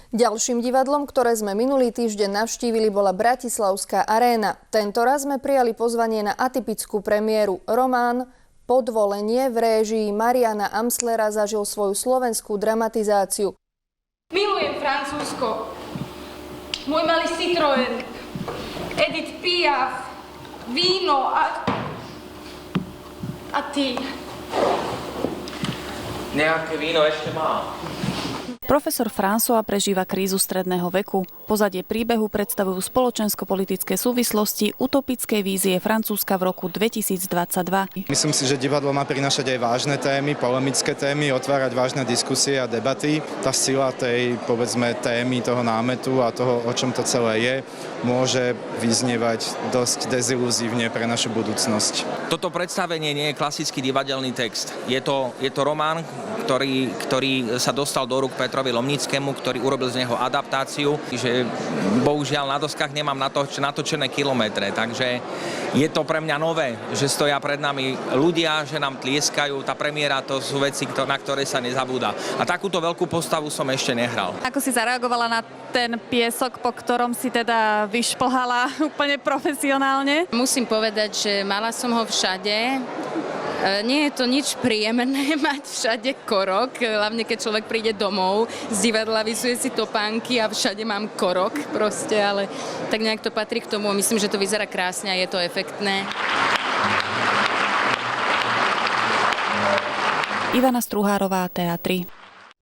Ďalším divadlom, ktoré sme minulý týždeň navštívili, bola Bratislavská aréna. Tento raz sme prijali pozvanie na atypickú premiéru. Román Podvolenie v réžii Mariana Amslera zažil svoju slovenskú dramatizáciu. Milujem Francúzsko. Môj malý Citroën, Edith Piaf, víno a ty. Nejaké víno ešte má. Profesor François prežíva krízu stredného veku. Pozadie príbehu predstavujú spoločensko-politické súvislosti utopickej vízie Francúzska v roku 2022. Myslím si, že divadlo má prinášať aj vážne témy, polemické témy, otvárať vážne diskusie a debaty. Tá sila tej, povedzme, témy, toho námetu a toho, o čom to celé je, môže vyznievať dosť deziluzívne pre našu budúcnosť. Toto predstavenie nie je klasický divadelný text. Je to román, ktorý sa dostal do rúk Petrovi Lomnickému, ktorý urobil z neho adaptáciu, že bohužiaľ na doskách nemám natočené kilometre, takže je to pre mňa nové, že stoja pred nami ľudia, že nám tlieskajú. Tá premiéra, to sú veci, na ktoré sa nezabúda. A takúto veľkú postavu som ešte nehral. Ako si zareagovala na ten piesok, po ktorom si teda vyšplhala úplne profesionálne? Musím povedať, že mala som ho všade. Nie je to nič príjemné mať všade korok, hlavne keď človek príde domov z divadla, vysuje si topánky a všade mám korok proste, ale tak nejak to patrí k tomu. Myslím, že to vyzerá krásne a je to efektné. Ivana Struhárová, Teatry.